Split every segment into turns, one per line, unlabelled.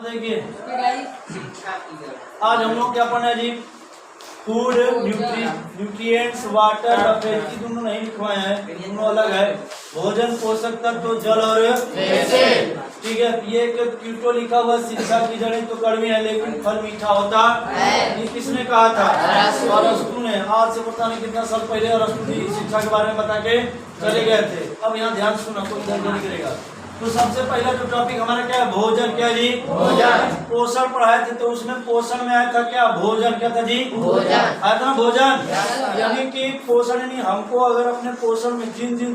देखिए आज हम लोग क्या पढ़ना है जी, फूड, न्यूट्रिएंट्स, वाटर, फेसिलिटी दोनों नहीं लिखवाए हैं, दोनों अलग है। भोजन, पोषक तत्व, जल और ठीक है। ये एक क्यूटो लिखा हुआ, शिक्षा की जड़ें तो कड़वी है लेकिन फल मीठा होता है। ये किसने कहा था? अरस्तु ने। आज से पता नहीं कितना साल पहले अरस्तु जी शिक्षा के बारे में बता के चले गए थे। अब यहाँ ध्यान सुना, कोई इधर नहीं करेगा। तो सबसे पहला जो टॉपिक हमारा क्या है? भोजन। क्या जी? भोजन। पोषण पढ़ाए थे तो उसमें पोषण में आया था क्या? भोजन। क्या था जी? भोजन आया था ना, भोजन। यानी कि पोषण, यानी हमको अगर अपने पोषण में जिन जिन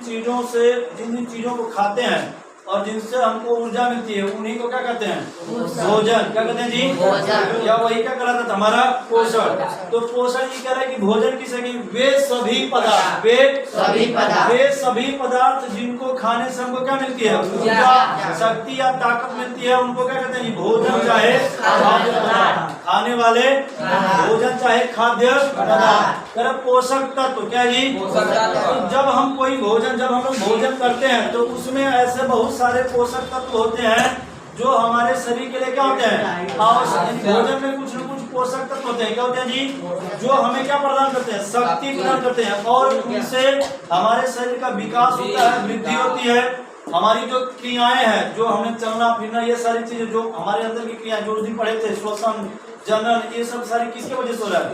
चीजों को खाते हैं और जिनसे हमको ऊर्जा मिलती है उन्हीं को क्या कहते हैं? भोजन। क्या कहते हैं जी? भोजन। या वही क्या कहलाता था? हमारा पोषण। तो पोषण ये कह रहा है कि भोजन किसे? वे सभी पदार्थ जिनको खाने से हमको क्या मिलती है? ऊर्जा, शक्ति या ताकत मिलती है, उनको क्या कहते हैं? भोजन चाहे खाद्य पदार्थ, खाने वाले भोजन चाहे खाद्य पदार्थ। पोषक तत्व। क्या जी? तो जब हम लोग भोजन करते हैं तो उसमें ऐसे बहुत सारे पोषक तत्व होते हैं जो हमारे शरीर के लिए क्या होते हैं? आवश्यक। भोजन में कुछ न कुछ पोषक तत्व होते हैं। क्या होते हैं जी? जो हमें क्या प्रदान करते हैं? शक्ति प्रदान करते हैं और उनसे हमारे शरीर का विकास होता है, वृद्धि होती है। हमारी जो क्रियाएं हैं, जो हमें चलना फिरना, ये सारी चीजें जो हमारे अंदर की क्रियाएं जो उस दिन पढ़े थे, श्वसन, जनन, ये सब सारी किसके वजह से हो रहा है?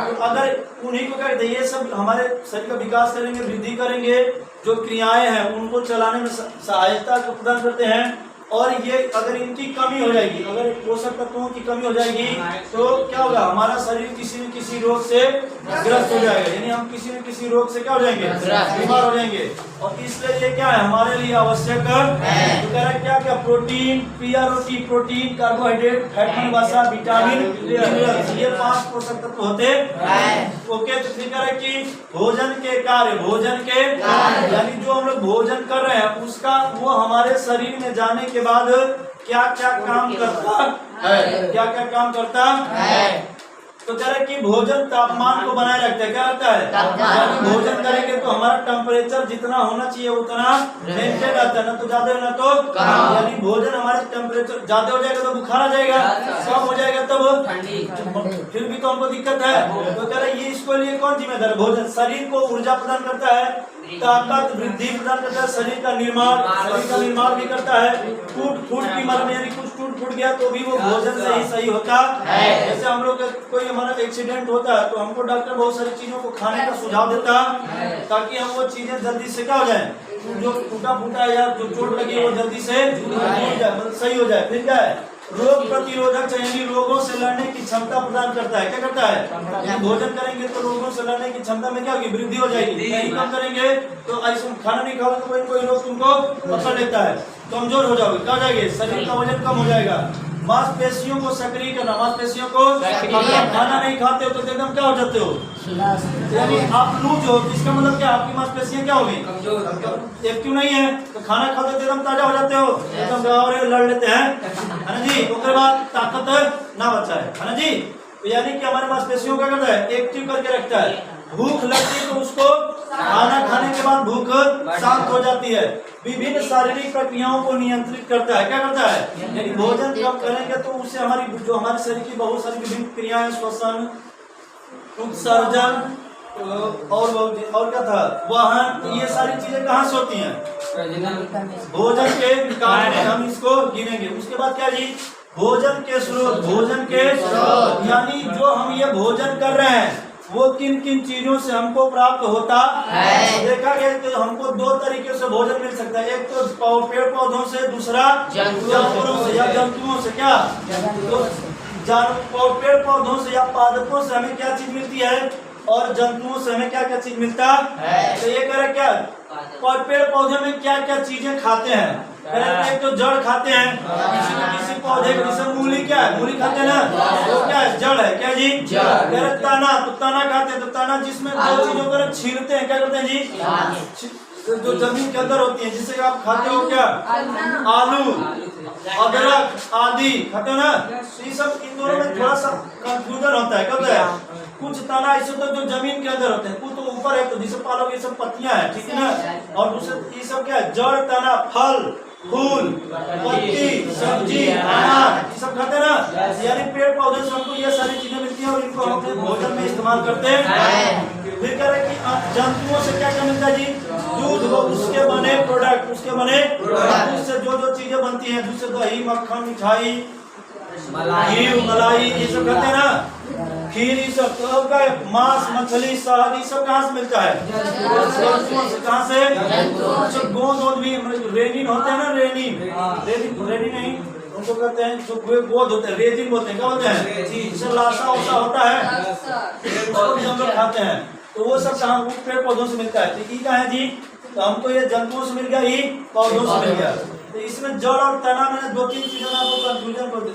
तो अगर उन्हीं को क्या कहते हैं? ये सब हमारे शरीर का विकास करेंगे, वृद्धि करेंगे, जो क्रियाएं हैं उनको चलाने में सहायता प्रदान करते हैं। और ये अगर इनकी कमी हो जाएगी, अगर पोषक तत्वों की कमी हो जाएगी तो क्या होगा? हमारा शरीर किसी न किसी रोग से ग्रस्त हो जाएगा, यानी हम किसी न किसी रोग से क्या हो जाएंगे? बीमार हो जाएंगे। और इसलिए ये क्या है? हमारे लिए आवश्यक है। तो कह रहा है क्या क्या? प्रोटीन, प्रोटीन, कार्बोहाइड्रेट, फैट, वसा, विटामिन, ये 5 पोषक तत्व होते हैं। ओके। तो फिर कह रहा है कि भोजन के कार्य, यानी जो हम लोग भोजन कर रहे हैं उसका वो हमारे शरीर में जाने के बाद क्या क्या काम करता है? तो कह रहे कि भोजन तापमान को बनाए रखता है। क्या रहता है? भोजन करेंगे तो हमारा टेम्परेचर जितना होना चाहिए उतना मेंटेन रहता है, ना तो ज्यादा ना तो कम। यानी भोजन हमारे टेम्परेचर ज्यादा हो जाएगा तो बुखार आ जाएगा, कम हो जाएगा तब फिर भी तो हमको दिक्कत है। तो कह रहे ये इसको लिए कौन जिम्मेदार है? भोजन। शरीर को ऊर्जा प्रदान करता है, ताकत, वृद्धि प्रदान करता है, शरीर का निर्माण भी करता है। फूट की मरम्मत, यानी कुछ टूट गया तो भी वो भोजन से ही सही होता है। जैसे हम लोग कोई हमारा एक्सीडेंट होता है तो हमको डॉक्टर बहुत सारी चीजों को खाने का सुझाव देता है ताकि हम वो चीजें जल्दी से क्या हो जाए, जो टूटा फूटा या जो चोट लगी वो जल्दी से सही हो जाए। फिर क्या है? रोग प्रतिरोधक, यानी रोगों से लड़ने की क्षमता प्रदान करता है। क्या करता है? भोजन करेंगे तो रोगों से लड़ने की क्षमता में क्या होगी? वृद्धि हो जाएगी। नहीं कम करेंगे तो ऐसे खाना नहीं खाओगे तो कोई रोग तुमको पकड़ लेता है, कमजोर हो जाओगे, क्या हो जाएंगे? शरीर का वजन कम हो जाएगा। मांसपेशियों को सक्रिय करना, मांसपेशियों को खाना नहीं खाते हो तो एकदम क्या हो जाते हो? यानी आप लूज हो, इसका मतलब क्या? आपकी मांसपेशियां क्या होगी? एक्टिव नहीं है। तो खाना खाते तो एकदम ताजा हो जाते हो, एकदम लड़ लेते हैं, है ना जी। उसके बाद ताकत ना बचा है ना जी। तो यानी कि हमारे मांसपेशियों क्या करता है? एक्टिव करके रखता है। भूख लगती है तो उसको खाना खाने के बाद भूख शांत हो जाती है। विभिन्न शारीरिक प्रक्रियाओं को नियंत्रित करता है। क्या करता है? यानी भोजन कम करेंगे तो उससे हमारे शरीर की बहुत सारी विभिन्न क्रियाएं, श्वसन, उत्सर्जन और क्या था? वाहन, ये सारी चीजें कहाँ से होती हैं? भोजन के कारण हम इसको गिनेंगे। उसके बाद क्या जी? भोजन के स्रोत, यानी जो हम ये भोजन कर रहे हैं वो किन किन चीजों से हमको प्राप्त होता है? देखा गया कि हमको 2 तरीके से भोजन मिल सकता है। एक तो पेड़ पौधों से, दूसरा जानवरों से या जंतुओं से। क्या? तो पेड़ पौधों से या पादपों से हमें क्या चीज मिलती है और जंतुओं से हमें क्या क्या चीज मिलता है? तो ये करे क्या? और पेड़ पौधे में क्या क्या चीजें खाते हैं? एक तो जड़ खाते हैं, किसी पौधे को, जैसे मूली, क्या है? मूली खाते हैं ना, वो क्या है? जड़ है। क्या जी? तना, तो तना खाते हैं। तो तना जिसमें 2 चीजों को छीलते हैं, क्या करते हैं जी? जो जमीन के अंदर होती है, जिससे आप खाते हो क्या? आलू, अदरक आदि खाते हो ना। ये सब इन दोनों में थोड़ा सा कंफ्यूजन होता है। कब है? कुछ तना ऐसे तो जो जमीन के अंदर होते हैं, कुछ तो ऊपर है, तो जिसे पालोगे ये सब पत्तियां हैं, ठीक है ना। और दूसरे ये सब क्या है? जड़, तना, फल, फूल, पत्ती, सब्जी, अनाज, ये सब पौधे से हमको ये सारी चीजें मिलती हैं और इनको हम अपने भोजन में इस्तेमाल करते हैं। फिर कह रहे हैं कि जंतुओं से क्या क्या मिलता है जी? दूध व उसके बने प्रोडक्ट, उसके बने दूध से जो जो चीजें बनती हैं, दूध से दही, मक्खन, मिठाई, घी, मलाई, ये सब कहते हैं ना, खीर, ये सब। तो का मांस, मछली, शहद, ये सब कहाँ से मिलता है? जंतुओं से। कहाँ से? गोंद वोंद भी, रेनिन होते हैं ना, रेनिन नहीं, उनको कहते हैं जो गोद होते हैं, रेजिन बोलते हैं, क्या बोलते हैं? जिससे लाशा वोसा होता है, उसको भी हम लोग खाते हैं। तो वो सब कहाँ? पेड़ पौधों से मिलता है। तो ये क्या है जी? तो हमको ये जंतुओं से मिल गया, ये पौधों से मिल गया। तो इसमें जड़ और तना में दो तीन चीजों में आपको कंफ्यूजन कर दे।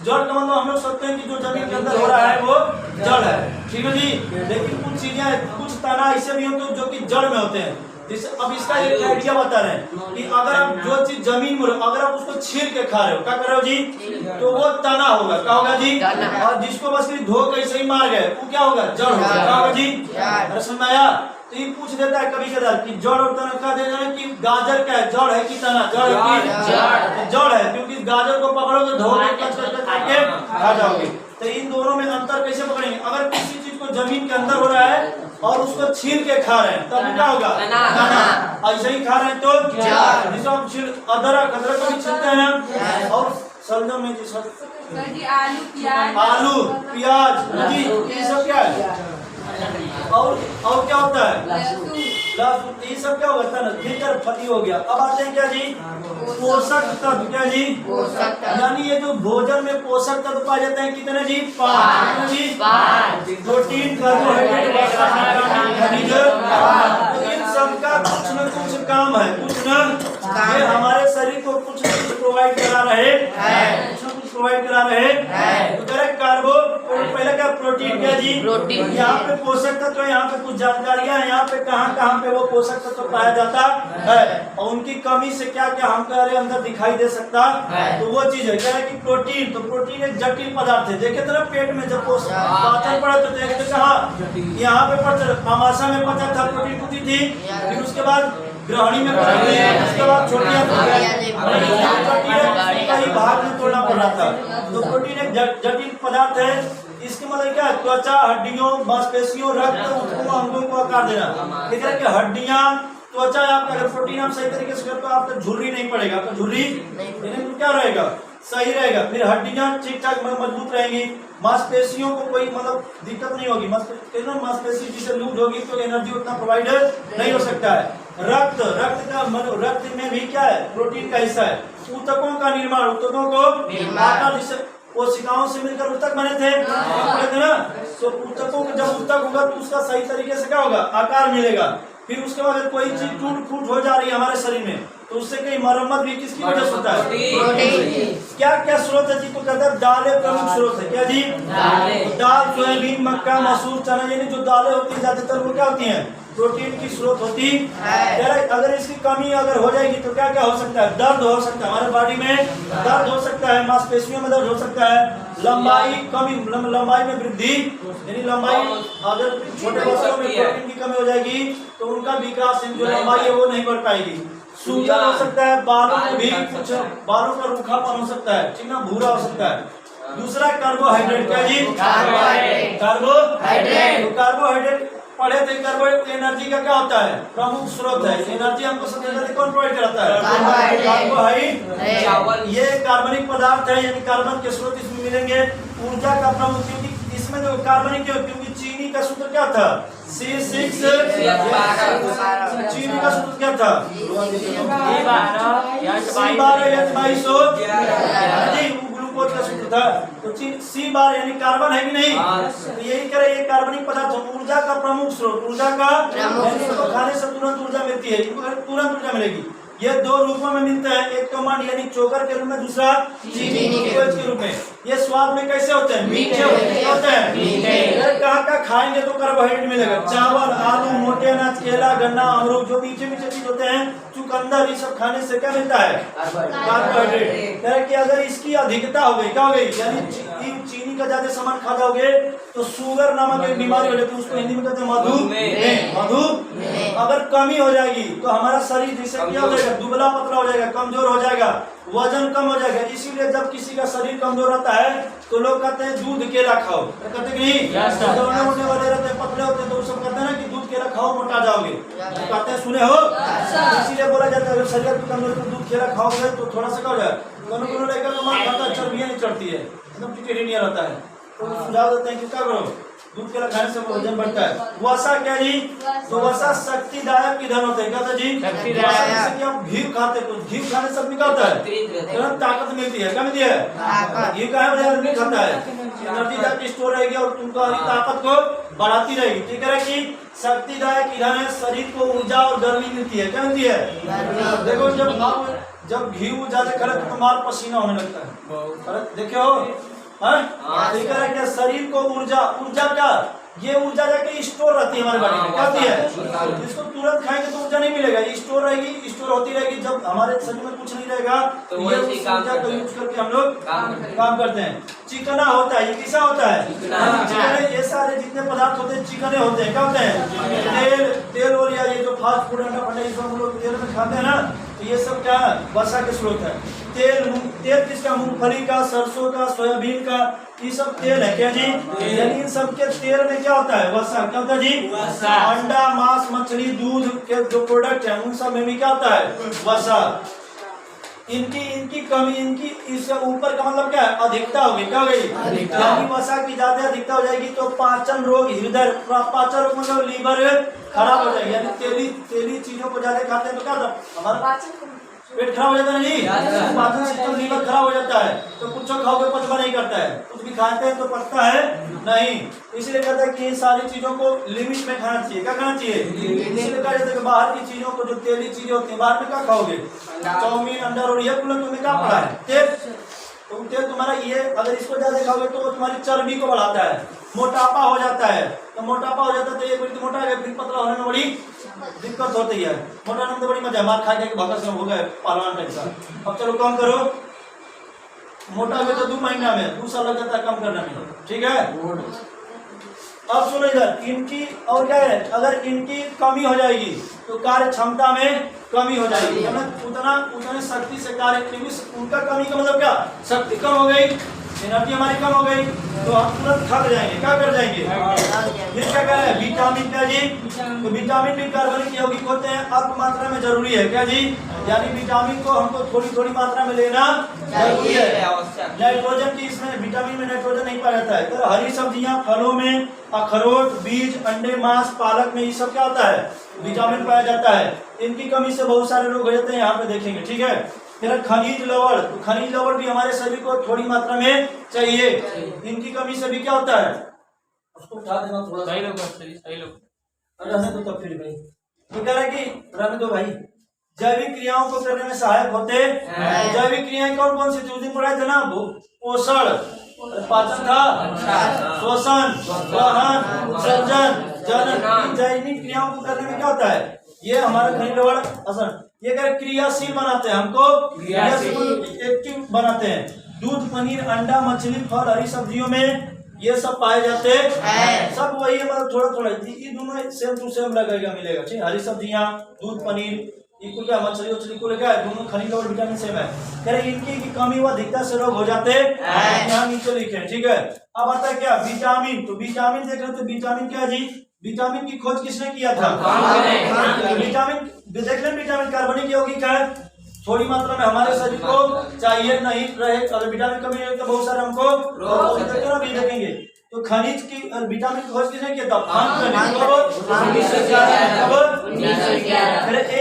जड़ का मतलब हम लोग सोचते हैं कि जो जमीन के अंदर हो रहा है वो जड़ है, ठीक है जी। लेकिन कुछ चीजें, कुछ तना ऐसे भी होते हैं जो कि जड़ में होते हैं। जैसे अब इसका एक आइडिया बता रहे हैं कि अगर आप जो चीज जमीन में, अगर आप उसको छील के खा रहे हो, क्या कर रहे हो जी? तो वो तना होगा। क्या होगा जी? और जिसको बस धो के ऐसे ही मार गए, वो क्या होगा? जड़ होगा। क्या होगा जी? समझ में आया? तो ये पूछ देता है कभी कदार कि जड़ और तना क्या दे रहे हैं कि गाजर क्या है, जड़ है कि तना? जड़ है कि जड़ है, क्योंकि गाजर को पकड़ोगे, धोगे, कच करके खा जाओगे। तो इन दोनों में अंतर कैसे पकड़ेंगे? अगर किसी चीज को जमीन के अंदर हो रहा है और उसको छील के खा रहे हैं, तब क्या होगा? तना। ऐसे ही खा रहे हैं तो जिसको हम अदरक को भी छीलते हैं, और सलजम में आलू, प्याज जी, ये सब क्या है? और क्या होता है? लहसुन। ये सब क्या होता है ना? फिर फली हो गया। अब आते हैं क्या जी? पोषक तत्व। क्या जी? यानी ये जो भोजन में पोषक तत्व पाए जाते हैं कितने जी? 5। प्रोटीन, कार्बोहाइड्रेट, खनिज। इन सब का कुछ न कुछ काम है, कुछ न ये हमारे शरीर को कुछ न कुछ प्रोवाइड करा रहे हैं, कुछ न कुछ प्रोवाइड करा रहे हैं। तो करें कार्बो, पहले क्या? प्रोटीन। क्या जी? प्रोटीन। यहाँ पे पोषक तत्व, यहाँ पे कुछ जानकारियां हैं, यहाँ पे कहाँ पे वो पोषक तत्व पाया जाता है और उनकी कमी से क्या क्या हमारे अंदर दिखाई दे सकता है। तो वो चीज है क्या है कि प्रोटीन। तो प्रोटीन एक जटिल पदार्थ है। देखे तो पेट में जब पाचन पड़ा तो देखे तो कहा यहाँ पे आमाशय में पचा था, प्रोटीन होती थी, फिर उसके बाद ग्रहणी में पचती थी, उसके बाद छोटी कई भाग में तोड़ना पड़ रहा था। तो प्रोटीन एक जटिल पदार्थ है। इसके मतलब क्या है? त्वचा, हड्डियों, मांसपेशियों, रक्त, ऊतकों, अंगों को आकार देना। लेकिन कि हड्डियां, त्वचा, आपका अगर प्रोटीन आप सही तरीके से करते हो, आपका झुर्री नहीं पड़ेगा, आपका झुर्री तो क्या रहेगा? सही रहेगा। फिर हड्डियां ठीक ठाक मजबूत रहेंगी, मांसपेशियों को कोई मतलब दिक्कत नहीं होगी। मांसपेशी जिसे लूज होगी तो एनर्जी उतना प्रोवाइड नहीं हो सकता है। रक्त रक्त में भी क्या है? प्रोटीन का हिस्सा है। ऊतकों का निर्माण, ऊतकों को आकार, जिससे कोशिकाओं से मिलकर ऊतक बने थे ना। तो ऊतकों को जब ऊतक होगा तो उसका सही तरीके से क्या होगा? आकार मिलेगा। फिर उसके बाद अगर कोई चीज टूट फूट हो जा रही है हमारे शरीर में तो उससे कई मरम्मत भी किसकी वजह से होता है? क्या क्या स्रोत है जी? तो कहते हैं दालें प्रमुख स्रोत है। क्या जी? दाल, सोयाबीन, मक्का, मसूर, चना, यानी जो दालें होती है ज्यादातर वो क्या होती हैं? प्रोटीन की स्रोत होती है। अगर इसकी कमी अगर हो जाएगी तो क्या क्या हो सकता है? दर्द हो सकता है, हमारे बॉडी में दर्द हो सकता है, मांसपेशियों में दर्द हो सकता है, लंबाई कमी, लंबाई में वृद्धि, यानी लंबाई, अगर छोटे बच्चों में प्रोटीन की कमी हो जाएगी तो उनका विकास, जो लंबाई है वो नहीं बढ़ पाएगी। सूजन हो सकता है, बालों में भी कुछ, बालों का रूखापन हो सकता है, ठीक ना, भूरा हो सकता है। दूसरा कार्बोहाइड्रेट। क्या जी? कार्बोहाइड्रेट। कार्बोहाइड्रेट पढ़े थे। कार्बोहाइड्रेट एनर्जी का क्या होता है? प्रमुख स्रोत है। एनर्जी हमको सबसे ज्यादा कौन प्रोवाइड कराता है? कार्बोहाइड्रेट। ये कार्बनिक पदार्थ है, यानी कार्बन के स्रोत इसमें मिलेंगे। ऊर्जा का प्रमुख, क्योंकि इसमें जो कार्बनिक, क्योंकि चीनी का सूत्र क्या था? C6। चीनी का सूत्र क्या था? C12H22O ग्लूकोज का सूत्र था। तो C12 यानी कार्बन है कि नहीं? तो यही करे, ये कार्बनिक पदार्थ ऊर्जा का प्रमुख स्रोत, ऊर्जा का, खाने से तुरंत ऊर्जा मिलती है, तुरंत ऊर्जा मिलेगी। ये दो रूपों में मिलते हैं, एक तो मंड यानी चोकर के रूप में, दूसरा चीनी ग्लूकोज के रूप में। ये स्वाद में कैसे होते हैं? मीठे होते हैं। कहाँ खाएंगे तो कार्बोहाइड्रेट मिलेगा? चावल, आलू, मोटे अनाज, केला, गन्ना, अमरूद, जो मीठे चीज होते हैं, चुकंदर, ये सब खाने से क्या मिलता है? कार्बोहाइड्रेट। कि अगर इसकी अधिकता हो गई, क्या हो गई? यानी चीनी का ज्यादा सामान खा जाओगे तो शुगर नामक एक बीमारी हो जाती है, उसको हिंदी में कहते हैं मधुमेह। अगर कमी हो जाएगी तो हमारा शरीर जैसे क्या हो जाएगा? दुबला पतला हो जाएगा, कमजोर हो जाएगा, वजन कम हो जाएगा। इसीलिए जब किसी का शरीर कमजोर रहता है तो लोग कहते हैं दूध केला खाओ, कहते हैं कि नहीं, दौड़ने उड़ने वाले रहते हैं पतले होते हैं तो सब कहते हैं ना कि दूध केला खाओ मोटा जाओगे, तो कहते हैं सुने हो। इसीलिए बोला जाता है अगर शरीर की कमजोर तो दूध केला खाओगे तो थोड़ा सा क्या हो जाए, कोनो लेकर तो मार खाता है, चर्बियां नहीं चढ़ती है, एकदम टिकट ही नहीं रहता है। तो सुझाव देते हैं कि क्या करो, दूध केला खाने से वजन बढ़ता है। वसा क्या जी, तो वसा शक्तिदायक ईंधन होते हैं, कहते जी वसा, जैसे कि हम घी खाते तो घी खाने से क्या होता है, तुरंत ताकत मिलती है, क्या मिलती है, घी का आदमी खाता है, एनर्जी जाके स्टोर रहेगी और तुम्हारी ताकत को बढ़ाती रहेगी। ठीक है कि शक्तिदायक ईंधन है, शरीर को ऊर्जा और गर्मी मिलती है, क्या मिलती है। देखो जब घी ज्यादा खड़े तो तुम्हारा पसीना होने लगता है, देखो ठीक है क्या, शरीर को ऊर्जा का ये ऊर्जा जाके स्टोर रहती है हमारे बॉडी में, क्या होती है, इसको तुरंत खाएंगे तो ऊर्जा नहीं मिलेगा, ये स्टोर रहेगी, स्टोर होती रहेगी। जब हमारे शरीर में कुछ नहीं रहेगा तो ये ऊर्जा को यूज करके हम लोग काम करते हैं। चिकना होता है, ये किसा होता है, चिकने, ये सारे जितने पदार्थ होते हैं चिकने होते हैं, क्या होते हैं, तेल और या ये जो फास्ट फूड अंडा फंडा हम लोग तेल में खाते हैं ना, तो ये सब क्या है, वसा के स्रोत है। तेल किसका, मूंगफली का, सरसों का, सोयाबीन का, ये सब तेल है क्या जी, यानी इन सब के तेल में क्या होता है, वसा, क्या होता है जी, अंडा, मांस, मछली, दूध के जो प्रोडक्ट है उन सब में भी क्या होता है, वसा। इनकी कमी, इनकी इससे ऊपर का मतलब क्या है, अधिकता होगी, क्या हो गई, यानी वसा की ज्यादा अधिकता हो जाएगी तो पाचन रोग, हृदय पाचन रोग मतलब लीवर खराब हो जाएगी, यानी तेली चीजों को ज्यादा खाते हैं तो क्या होता है, हमारा पेट खराब हो जाता है जी, पाचन सिस्टम लीवर खराब हो जाता है, तो कुछ खाओगे पचवा नहीं करता है, कुछ भी खाते हैं तो पचता है नहीं। इसलिए कहते हैं कि इन सारी चीजों को लिमिट में खाना चाहिए, क्या खाना चाहिए, इसलिए कहा जाता है कि बाहर की चीजों को, जो तेली चीजें होती है बाहर में क्या खाओगे, चाउमीन, अंडा और ये तुम्हें क्या पड़ा है, तेल, तो तेल तुम्हारा ये अगर इसको ज्यादा खाओगे तो तुम्हारी चर्बी को बढ़ाता है, मोटापा हो जाता है, तो मोटापा हो जाता है तो एक बार मोटा है फिर पतला होने में बड़ी दिक्कत होती है। मोटा होने में बड़ी मजा, मार खा के भगत हो गए पहलवान टाइप का। अब चलो कम करो, मोटा हुए तो 2 महीना में 2 साल लग जाता है कम करने में, ठीक है। अब सुनो इधर, इनकी और क्या है, अगर इनकी कमी हो जाएगी तो कार्य क्षमता में कमी हो जाएगी, उतना शक्ति से कार्य, क्योंकि उनका कमी का मतलब क्या, शक्ति कम हो गई, एनर्जी हमारी कम हो गई तो हम तुरंत थक जाएंगे, क्या कर जाएंगे। फिर क्या कह रहे हैं, विटामिन क्या जी, तो विटामिन भी कार्बनिक यौगिक होते हैं, अल्प मात्रा में जरूरी है, क्या जी, यानी विटामिन को हमको थोड़ी मात्रा में लेना जरूरी है। नाइट्रोजन की इसमें विटामिन में नाइट्रोजन नहीं पाया जाता है, तो हरी सब्जियां, फलों में अखरोट, बीज, अंडे, मांस, पालक में ये सब क्या होता है, विटामिन पाया जाता है। इनकी कमी से बहुत सारे रोग हो जाते हैं, यहाँ पे देखेंगे, ठीक है। फिर खनिज लवण, तो खनिज लवण भी हमारे शरीर को थोड़ी मात्रा में चाहिए, इनकी कमी से भी क्या होता है, उसको उठा देना थोड़ा, सही लोग रहने दो, तब फिर भाई तो कह रहा है कि रहने दो भाई। जैविक क्रियाओं को करने में सहायक होते हैं। जैविक क्रियाएं कौन कौन सी थी, उस दिन पढ़ाए थे ना, पोषण, पाचन था, शोषण, दहन, उत्सर्जन, जनन। जैविक क्रियाओं को करने में क्या होता है, ये हमारा खनिज लवण असर, ये क्रियाशील बनाते हैं, हमको क्रियाशील एक्टिव बनाते हैं। दूध, पनीर, अंडा, मछली, फल, हरी सब्जियों में ये सब पाए जाते हैं, सब वही है, मतलब थोड़ा ये दोनों सेम टू सेम लगेगा, मिलेगा, ठीक। हरी सब्जियां, दूध, पनीर, ये क्या, मछली को क्या है, दोनों खनिज और विटामिन सेम है। कह रहे इनकी कमी व अधिकता से रोग हो जाते हैं, यहाँ नीचे लिखे, ठीक है। अब आता है क्या, विटामिन, तो विटामिन देख रहे, तो विटामिन क्या जी, विटामिन की खोज किसने किया था, विटामिन देख लें, विटामिन कार्बनिक यौगिक है, थोड़ी मात्रा में हमारे शरीर को चाहिए, नहीं रहे अगर विटामिन कमी है तो बहुत सारे हमको भी देखेंगे। तो खनिज की विटामिन की खोज किसने किया था,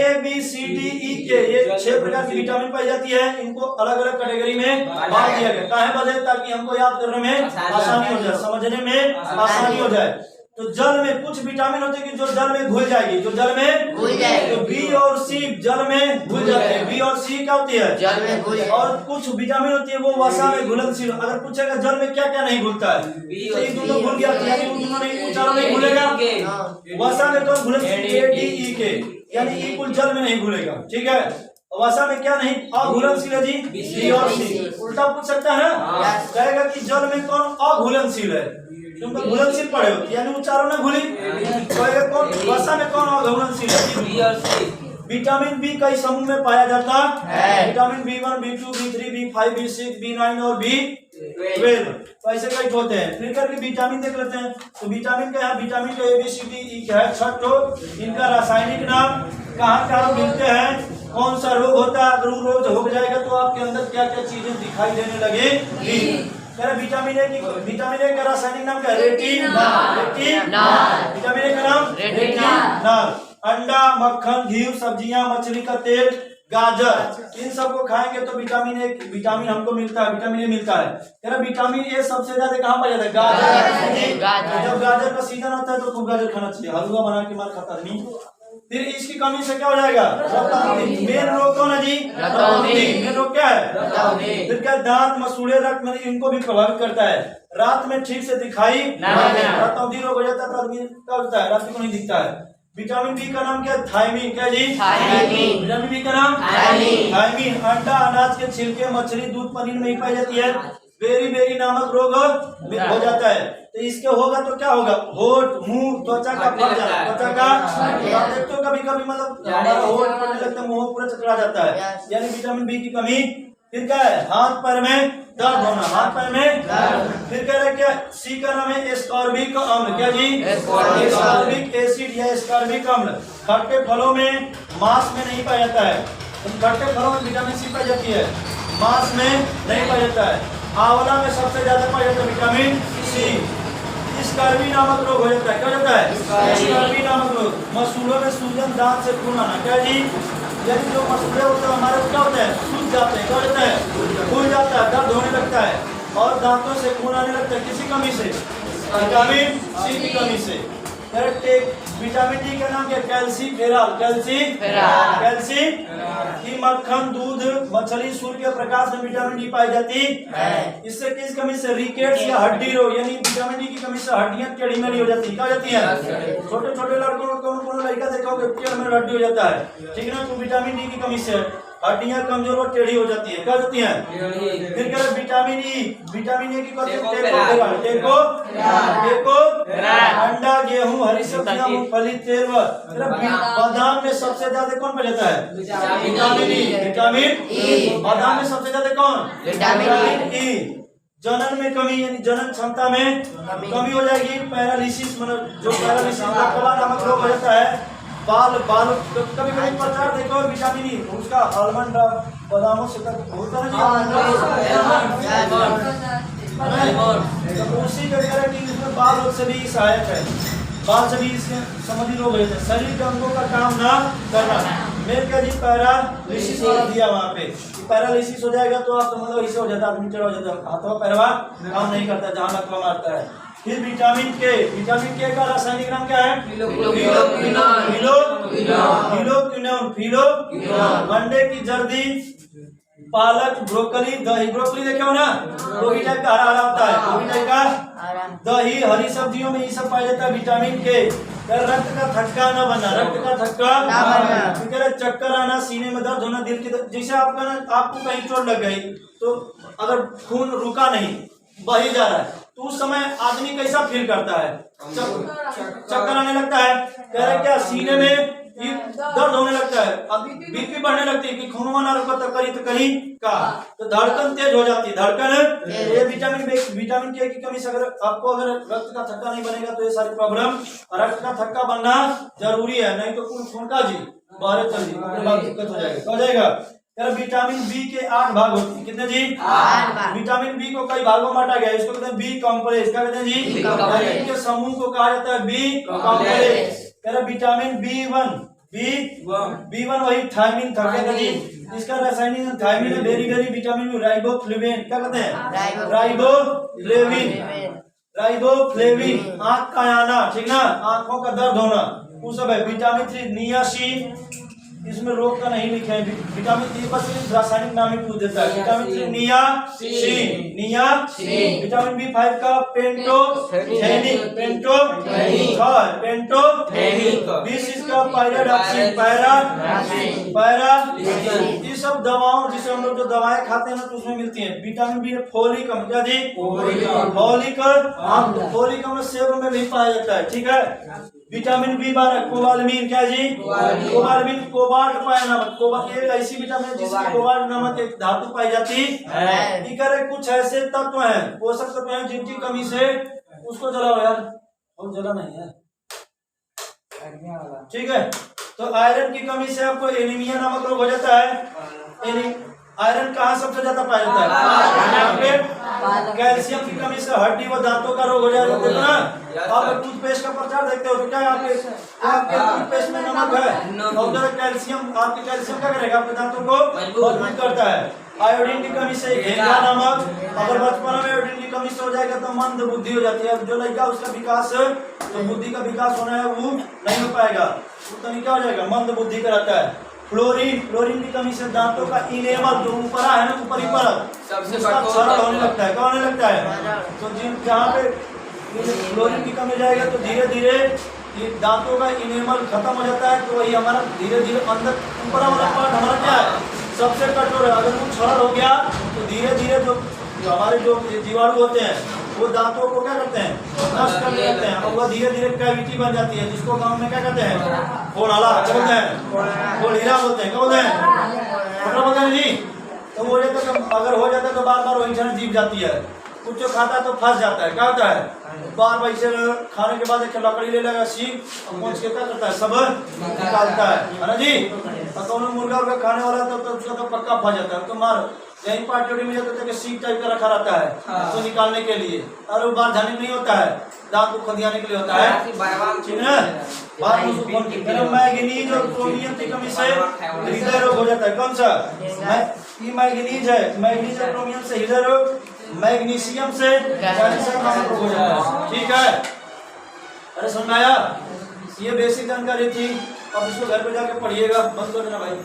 ABCDE के ये 6 प्रकार की विटामिन पाई जाती है, इनको अलग अलग कैटेगरी में बांट दिया गया, काहे बदले, ताकि हमको याद करने में आसानी हो जाए, समझने में आसानी हो जाए। तो जल में कुछ विटामिन होते हैं कि जो जल में घुल जाएगी, जो जल में घुल जाएगी, तो बी और सी जल में घुल जाते हैं, बी और सी क्या होती है, जल में घुल। और कुछ विटामिन होती है वो वसा में घुलनशील, अगर पूछेगा जल में क्या क्या नहीं घुलता है, तो ये दोनों घुल गया, यानी दोनों नहीं, चारों नहीं घुलेगा, वसा में तो घुलनशील ADE यानी ई कुल जल में नहीं घुलेगा, ठीक है। वसा में क्या नहीं, अघुलनशील है जी, बी और सी। उल्टा पूछ सकता है ना, कहेगा कि जल में कौन अघुलनशील है, तुम तो घुलनशील पढ़े हो, यानी वो चारों ने घुली, कौन वसा में कौन अघुलनशील है, बी और सी, विटामिन बी कई समूह में पाया जाता है। Vitamin B1, B2, B3, B5, B6, B9 और B12, तो ऐसे कई होते हैं। फिर करके विटामिन देख लेते हैं। तो विटामिन क्या है? विटामिन का ABCD क्या है? 6 ठो। इनका रासायनिक नाम, कहाँ कहाँ मिलते हैं, कौन सा रोग होता है, अगर वो रोग हो जाएगा तो आपके अंदर क्या क्या चीजें दिखाई देने लगेगी। विटामिन ए का रासायनिक नाम क्या है? रेटिनॉल। विटामिन ए का नाम रेटिनॉल। अंडा, मक्खन, घी, सब्जियां, मछली का तेल, गाजर, इन सबको खाएंगे तो विटामिन हमको मिलता है, विटामिन ए मिलता है। विटामिन ए सबसे ज्यादा कहाँ पाया जाता है? गाजर। जब गाजर का सीजन आता है तो खूब गाजर खाना चाहिए, हलवा बना के मार खाता नहीं। फिर इसकी कमी से क्या हो जाएगा? रक्तवृद्धि। मेन रोग कौन है जी? रक्तवृद्धि। मेन रोग क्या है? फिर क्या? दांत, मसूड़े, रक्त में इनको भी प्रभावित करता है। रात में ठीक से दिखाई रक्तवृद्धि रोग हो जाता है तो आदमी क्या होता है? रात को नहीं दिखता है। विटामिन बी का नाम क्या है? थायमीन। क्या जी? थायमीन। विटामिन बी का नाम थायमीन। अंडा, अनाज के छिलके, मछली, दूध, पनीर में ही पाई जाती है। बेरी नामक रोग हो जाता है। तो इसके होगा तो क्या होगा? होठ, मुंह, त्वचा का फट जाना, त्वचा का देखते हो कभी कभी मतलब होठ फटने लगता है, मुंह पूरा चकरा जाता है, यानी विटामिन बी की कमी। फिर क्या है? हाथ पैर में दर्द होना, हाथ पैर में दर्द। फिर कह रहे क्या? सी का नाम है एस्कॉर्बिक अम्ल। क्या जी? एस्कॉर्बिक एसिड या एस्कॉर्बिक अम्ल। खट्टे फलों में, मांस में नहीं पाया जाता है। खट्टे फलों में विटामिन सी पाई जाती है, मांस में नहीं पाया जाता है। आंवला में सबसे ज्यादा पाया जाता है विटामिन सी। स्कर्वी नामक रोग हो जाता है। क्या होता है? स्कर्वी नामक रोग। मसूड़ों में सूजन, दांत से खून आना। क्या जी? यदि जो मसूड़े होते हैं हमारे क्या होते हैं? सूज जाते हैं। क्या होता है? फूल जाता है, दर्द होने लगता है और दांतों से खून आने लगता है। किसी कमी से? विटामिन सी की कमी से। विटामिन डी का नाम क्या? कैल्सीफेरॉल। कैल्सी की मक्खन, दूध, मछली, सूर्य के प्रकाश में विटामिन डी पाई जाती है। इससे किस कमी से? रिकेट्स या हड्डी रोग, यानी विटामिन डी की कमी से हड्डियां टेढ़ी मेढ़ी हो जाती है। क्या हो जाती है? छोटे छोटे लड़कों को कौन लड़का देखा होगा टेढ़ मेढ़ हड्डी हो जाता है, ठीक है ना? तो विटामिन डी की कमी से हड्डियां कमजोर और टेढ़ी हो जाती है। क्या हो जाती है? फिर क्या? Vitamin E. विटामिन ए की अंडा, गेहूं, हरी सब्जियां, मूंगफली, तेल, बादाम में सबसे ज्यादा कौन पाया जाता है? Vitamin E. Vitamin E. बादाम में सबसे ज्यादा कौन? Vitamin E. जनन में कमी, यानी जनन क्षमता में कमी हो जाएगी। पैरालिसिस, मतलब जो पैरालिसिस नामक रोग हो जाता है। बाल कभी कभी प्रचार देखो विटामिन ई, उसका आलमंड बादामों से होता है उसी का कि इसमें बाल से भी सहायक है, बाल से भी इसके संबंधी रोग है। शरीर के अंगों का काम ना करना। मेरे क्या जी? पैरालिसिस वाला दिया वहाँ पे। पैरालिसिस हो जाएगा तो आप मतलब ऐसे हो जाता है, आदमी टेढ़ा हो जाता है, हाथों पैरवा काम नहीं करता जहाँ लकवा मारता है। फिर विटामिन के। विटामिन के का रासायनिक नाम क्या है? फिलोक्विनोन। अंडे की जर्दी, पालक, ब्रोकली, दही। ब्रोकली देखे हो ना? गोभी टाइप का हरा होता है, गोभी टाइप का। दही, हरी सब्जियों में ये सब पाया जाता है विटामिन के। रक्त का थक्का न बनना, रक्त का थक्का न बनना। चक्कर आना, सीने में दर्द होना, दिल की जैसे आपको कहीं चोट लग गई तो अगर खून रुका नहीं, बही जा रहा है, तो उस समय आदमी कैसा फील करता है? चक्कर आने लगता है। कह रहे क्या? सीने में दर्द होने लगता है, बीपी बढ़ने लगती है कि खून ना रुका तो करी का, तो धड़कन तेज हो जाती है। धड़कन ये विटामिन के की कमी से अगर रक्त का थक्का नहीं बनेगा तो ये सारी प्रॉब्लम, रक्त का थक्का बनना जरूरी है, नहीं तो खून का जी बाहर चल दिक्कत हो जाएगा। विटामिन बी के 8 भाग होते हैं। कितने जी? 8 भाग। विटामिन बी को कई भागों में बांटा गया है, इसको कहते हैं बी कॉम्प्लेक्स। क्या कहते हैं जी? इनके समूह को कहा जाता है बी कॉम्प्लेक्स। विटामिन B1 वही थायमीन था। क्या जी? इसका रासायनिक थायमीन है। बेरी विटामिन राइबोफ्लेविन। क्या कहते हैं? राइबोफ्लेविन। आंख का आना, ठीक ना, आंखों का दर्द होना, वो सब है। विटामिन 3 नियासिन, इसमें रोग का नहीं लिखा है। विटामिन 3 बस रासायनिक नाम ही पूछ देता है। Vitamin 3 niacin. विटामिन B5 का पेंटोथेनिक। B6 का पायराडॉक्सिन। ये सब दवाओं, जिसे हम लोग जो दवाएं खाते हैं ना तो उसमें मिलती हैं। विटामिन बी फोलिक अम्ल। क्या जी? फोलिक अम्ल सेवन में भी पाया जाता है, ठीक है। विटामिन B12 कोबालमिन, क्या जी? कोबालमिन कोबाल्ट पाया नामक कोबाल्ट, ये ऐसी विटामिन है जिसमें कोबाल्ट नामक एक धातु पाई जाती है। कुछ ऐसे तत्व हैं, पोषक तत्व हैं जिनकी कमी से उसको जलाओ यार, और जला नहीं है, ठीक है। तो आयरन की कमी से आपको एनीमिया नामक रोग हो जाता है। आयरन कहाँ सबसे ज्यादा पाया जाता है? यहाँ पे। कैल्शियम की कमी से हड्डी व दांतों का रोग हो जाता है ना। आप टूथपेस्ट का प्रचार देखते हो तो क्या आपके टूथपेस्ट में नमक है, और कैल्शियम, आपके कैल्शियम क्या करेगा? आपके दांतों को मजबूत करता है। आयोडीन की कमी से घेंगा नमक, अगर बचपन में आयोडीन की कमी से हो जाएगा तो मंद बुद्धि हो जाती है। जो लड़का उसका विकास, जो बुद्धि का विकास होना है वो नहीं हो पाएगा, वो तो क्या हो जाएगा? मंद बुद्धि का रहता है। फ्लोरीन की कमी से दांतों का इनेमल जो ऊपर है ना, ऊपरी परत उसका क्षरण होने लगता है। क्या होने लगता है? तो जहाँ पे फ्लोरीन की कमी जाएगा तो धीरे धीरे ये दांतों का इनेमल खत्म हो जाता है। तो वही हमारा धीरे धीरे अंदर ऊपर वाला पार्ट हमारा क्या है? सबसे कठोर है। अगर वो क्षरण हो गया तो धीरे धीरे जो हमारे जो जीवाणु होते हैं वो दांतों को क्या करते हैं? नष्ट कर देते हैं, और वो धीरे धीरे कैविटी बन जाती है, जिसको गांव में क्या कहते हैं? फोड़ाला बोलते हैं, फोड़ीरा बोलते हैं, क्या बोलते हैं? बोलते हैं जी। तो वो अगर हो जाता है तो बार बार वही जन जीव जाती है, कुछ जो खाता है तो फंस जाता है। क्या होता है? बार बार इसे खाने के बाद एक लकड़ी ले लेगा, सीख पहुंच के क्या करता है? सब निकालता है ना जी। तो मुर्गा उर्गा खाने वाला तो उसका तो पक्का फंस जाता है। तो मार यही पार्टी में जाता है, सीख टाइप का रखा रहता है तो निकालने के लिए, और वो बार जाने नहीं होता है, दांत को खदियाने के लिए होता है, ठीक है। मैग्नीज और क्रोमियम की कमी से हृदय रोग हो जाता है। कौन सा? ये मैग्नीज है, मैग्नीज और क्रोमियम से हृदय रोग, मैग्नीशियम से कैंसर नामक रोग हो जाता है, ठीक है। अरे समझ में आया? ये बेसिक जानकारी थी, अब इसको घर पे जाके पढ़िएगा, बंद कर देना भाई।